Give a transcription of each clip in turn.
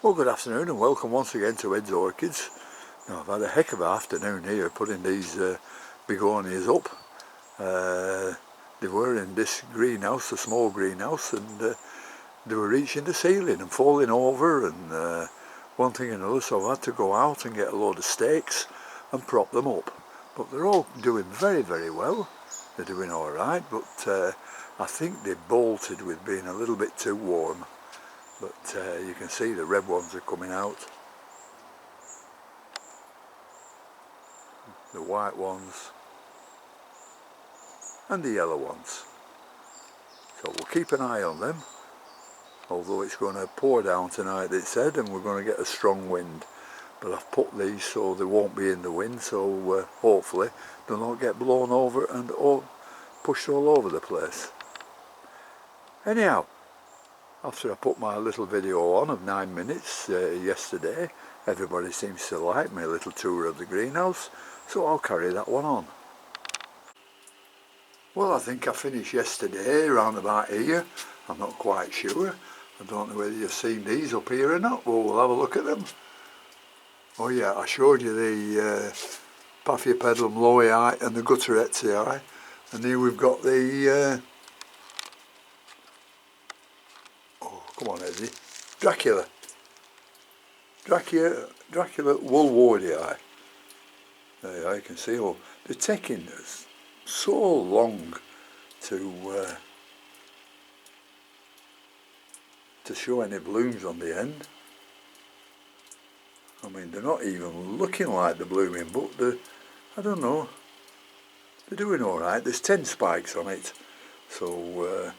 Well, good afternoon and welcome once again to Ed's Orchids. Now, I've had a heck of an afternoon here putting these begonias up. They were in this greenhouse, a small greenhouse, and they were reaching the ceiling and falling over and one thing and another, so I've had to go out and get a load of stakes and prop them up. But they're all doing very, very well. They're doing alright, but I think they bolted with being a little bit too warm. But you can see the red ones are coming out, the white ones and the yellow ones. So we'll keep an eye on them, although it's going to pour down tonight, it said, and we're going to get a strong wind. But I've put these so they won't be in the wind, so hopefully they'll not get blown over and pushed all over the place. Anyhow, after I put my little video on of 9 minutes yesterday, everybody seems to like my little tour of the greenhouse, so I'll carry that one on. Well, I think I finished yesterday around about here. I'm not quite sure. I don't know whether you've seen these up here or not. Well, we'll have a look at them. Oh yeah, I showed you the Paphiopedilum lowii and the Gutterettii, and here we've got the come on, Eddie. Dracula woolwardii. There you can see, oh, they're taking so long to show any blooms on the end. I mean, they're not even looking like they're blooming, but I don't know, they're doing alright. There's 10 spikes on it, so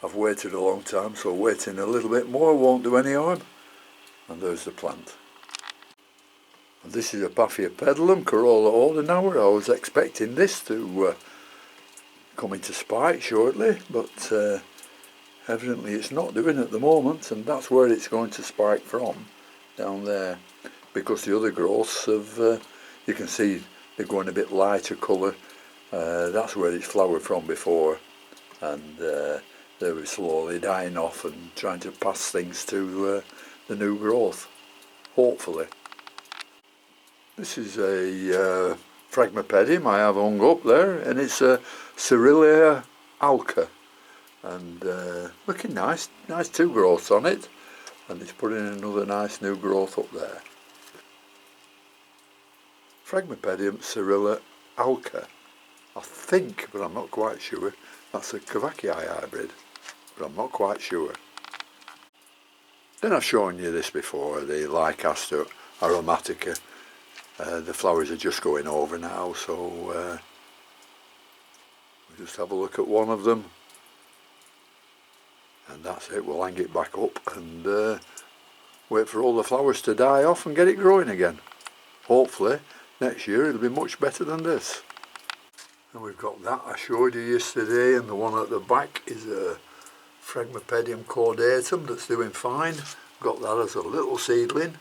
I've waited a long time, so waiting a little bit more won't do any harm. And there's the plant. And this is a Paphiopedilum Corolla Ordinauer. I was expecting this to come into spike shortly, but evidently it's not doing at the moment, and that's where it's going to spike from, down there, because the other growths have, you can see they're going a bit lighter colour. That's where it's flowered from before, and they were slowly dying off and trying to pass things to the new growth, hopefully. This is a Phragmipedium I have hung up there, and it's a Cerulea alca, and looking nice, nice two growths on it, and it's putting another nice new growth up there. Phragmipedium Cerulea alca, I think, but I'm not quite sure, that's a Cavacii hybrid, but I'm not quite sure. Then I've shown you this before, the Lycaster aromatica. The flowers are just going over now, so we'll just have a look at one of them, and that's it. We'll hang it back up and wait for all the flowers to die off and get it growing again. Hopefully next year it'll be much better than this. And we've got that I showed you yesterday, and the one at the back is a Phragmipedium caudatum that's doing fine. Got that as a little seedling,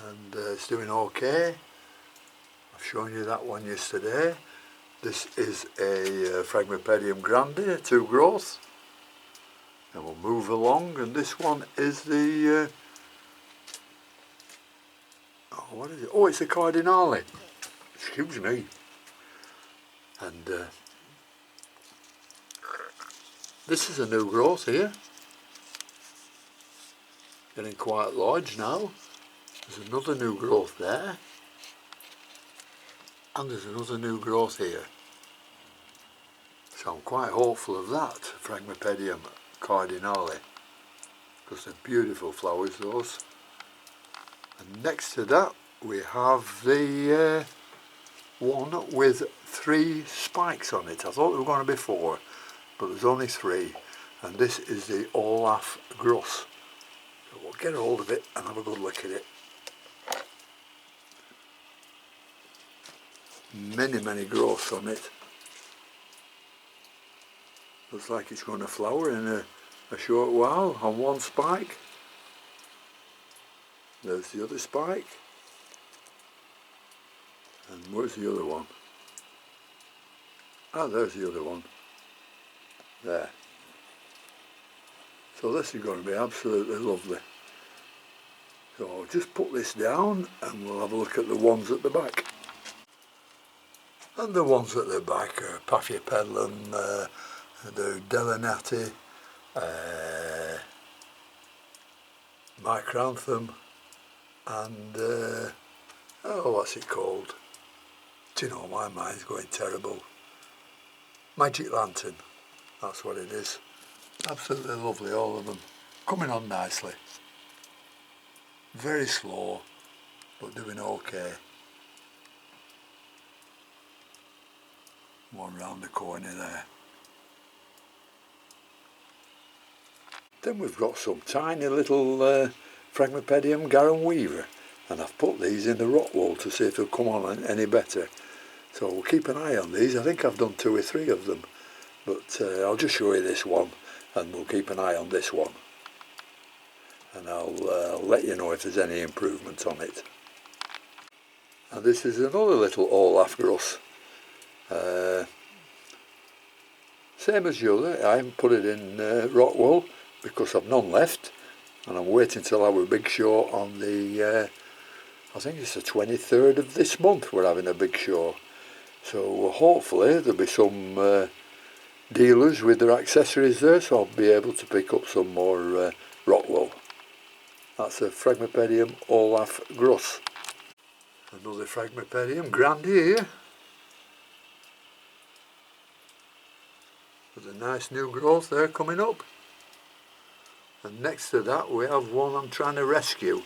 and it's doing okay. I've shown you that one yesterday. This is a Phragmipedium grande, two growth. And we'll move along, and this one is the what is it? Oh, it's a Cardinale. Excuse me. And this is a new growth here. Getting quite large now. There's another new growth there. And there's another new growth here. So I'm quite hopeful of that, Phragmipedium Cardinale, because they're beautiful flowers, those. And next to that we have the one with 3 spikes on it. I thought there were going to be 4, but there's only 3. And this is the Olaf Gross. So we'll get hold of it and have a good look at it. Many, many growths on it. Looks like it's going to flower in a short while on one spike. There's the other spike. And where's the other one? Ah, there's the other one. There. So this is going to be absolutely lovely. So I'll just put this down and we'll have a look at the ones at the back. And the ones at the back are Paphiopedilum, the Delinati, Micranthum, and oh, what's it called? Do you know, my mind's going terrible. Magic Lantern, that's what it is. Absolutely lovely, all of them. Coming on nicely. Very slow, but doing okay. One round the corner there. Then we've got some tiny little Phragmipedium Garum Weaver, and I've put these in the rock wool to see if they'll come on any better. So we'll keep an eye on these. I think I've done 2 or 3 of them, but I'll just show you this one, and we'll keep an eye on this one. And I'll let you know if there's any improvement on it. And this is another little Olaf Gruss. Same as the other, I haven't put it in rock wool because I've none left, and I'm waiting till our big show on the, I think it's the 23rd of this month we're having a big show. So hopefully there'll be some dealers with their accessories there, so I'll be able to pick up some more rock wool. That's a Phragmipedium Olaf Gruss. Another Phragmipedium Grandi here. There's a nice new growth there coming up. And next to that we have one I'm trying to rescue.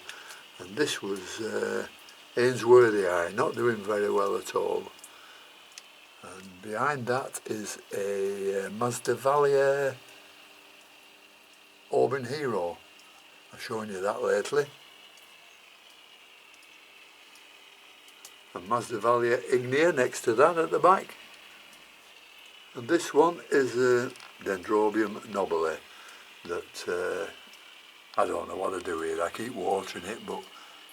And this was Ainsworthii, not doing very well at all. And behind that is a Masdevallia Auburn Hero. I've shown you that lately. And Masdevallia Ignea next to that at the back. And this one is a Dendrobium nobile that I don't know what to do here. I keep watering it, but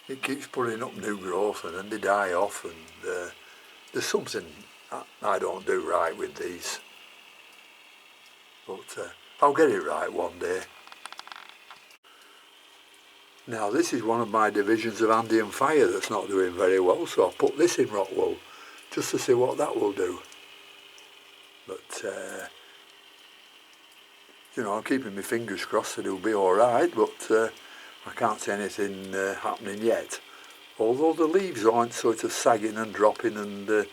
it keeps putting up new growth and then they die off, and there's something I don't do right with these. But I'll get it right one day. Now this is one of my divisions of Andean Fire that's not doing very well, so I'll put this in rock wool just to see what that will do. But you know, I'm keeping my fingers crossed that it'll be alright, but I can't see anything happening yet. Although the leaves aren't sort of sagging and dropping and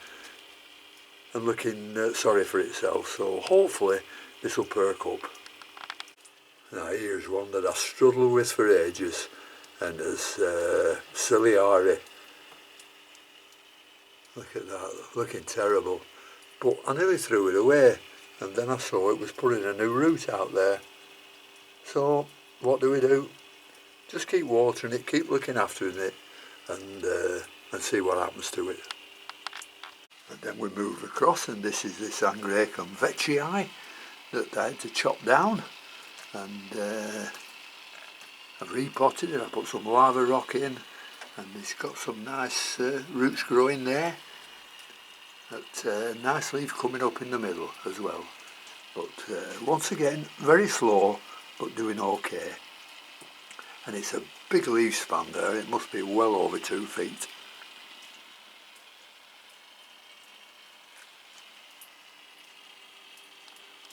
looking sorry for itself, so hopefully this will perk up. Now here's one that I struggled with for ages, and it's Ciliari. Look at that, looking terrible. But I nearly threw it away, and then I saw it was putting a new root out there. So what do? Just keep watering it, keep looking after it, and see what happens to it. And then we move across, and this is this Angraecum veitchii that I had to chop down, and I've repotted it. I put some lava rock in, and it's got some nice roots growing there. That nice leaf coming up in the middle as well. But once again, very slow, but doing okay. And it's a big leaf span there. It must be well over 2 feet.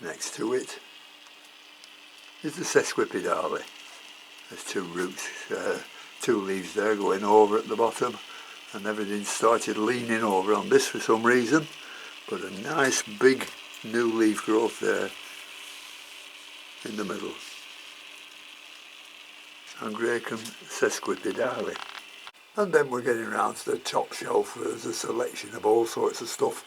Next to it is the Sesquipedale. There's 2 roots, 2 leaves there going over at the bottom, and everything started leaning over on this for some reason, but a nice big new leaf growth there in the middle. Angraecum Sesquipedale. And then we're getting round to the top shelf where there's a selection of all sorts of stuff,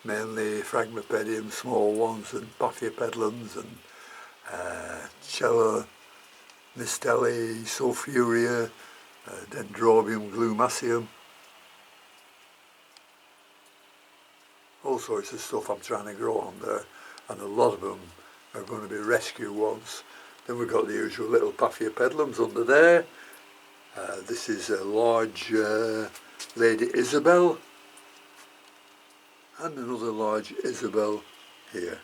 mainly Phragmipedium, small ones, and Paphiopedilums, and Cello, Misteli, Sulfuria, Dendrobium glumaceum. All sorts of stuff I'm trying to grow on there, and a lot of them are going to be rescue ones. Then we've got the usual little Paphiopedilums under there. This is a large Lady Isabel, and another large Isabel here.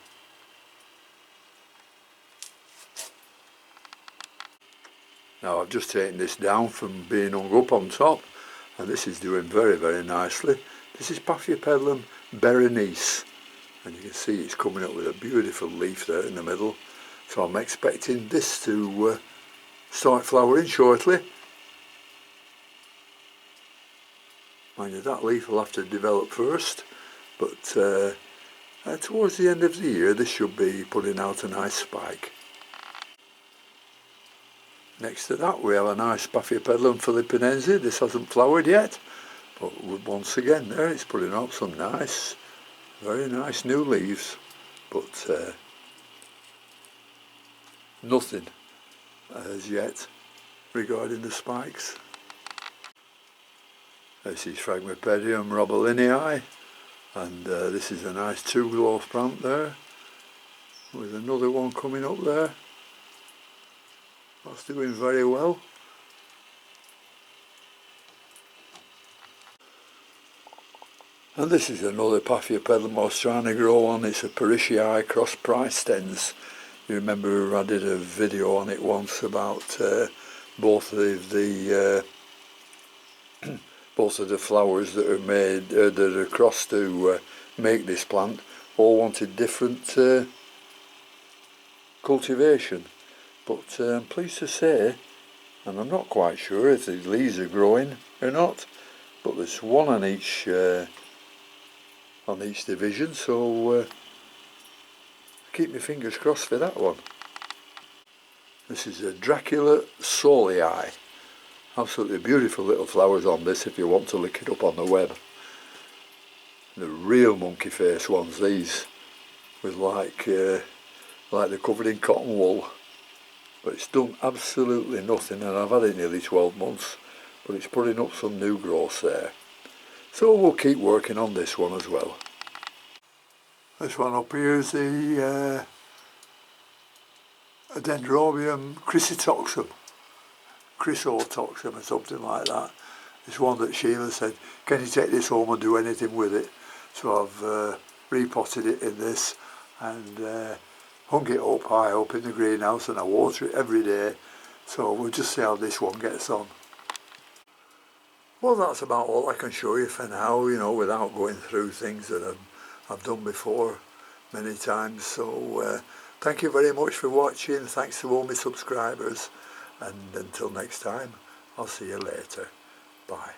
Now I've just taken this down from being hung up on top, and this is doing very, very nicely. This is Paphiopedilum Berenice, and you can see it's coming up with a beautiful leaf there in the middle. So I'm expecting this to start flowering shortly. Mind you, that leaf will have to develop first, but towards the end of the year this should be putting out a nice spike. Next to that we have a nice Paphiopedilum philippinense. This hasn't flowered yet, but once again there it's putting out some nice, very nice new leaves, but nothing as yet regarding the spikes. This is Phragmipedium robelinii, and this is a nice two-glove plant there, with another one coming up there. That's doing very well. And this is another Paphiopedilum I was trying to grow on. It's a Parishii cross Pristens. You remember I did a video on it once about both of the flowers that are made, that are crossed to make this plant, all wanted different cultivation. But I'm pleased to say, and I'm not quite sure if the leaves are growing or not, but there's one on each division, so keep my fingers crossed for that one. This is a Dracula solii. Absolutely beautiful little flowers on this if you want to look it up on the web. The real monkey face ones, these, with like they're covered in cotton wool. But it's done absolutely nothing, and I've had it nearly 12 months, but it's putting up some new growth there. So we'll keep working on this one as well. This one up here is the Dendrobium chrysotoxum or something like that. It's one that Sheila said, can you take this home and do anything with it? So I've repotted it in this and hung it up high up in the greenhouse, and I water it every day. So we'll just see how this one gets on. Well, that's about all I can show you for now, you know, without going through things that I've done before many times. So thank you very much for watching. Thanks to all my subscribers, and until next time, I'll see you later. Bye.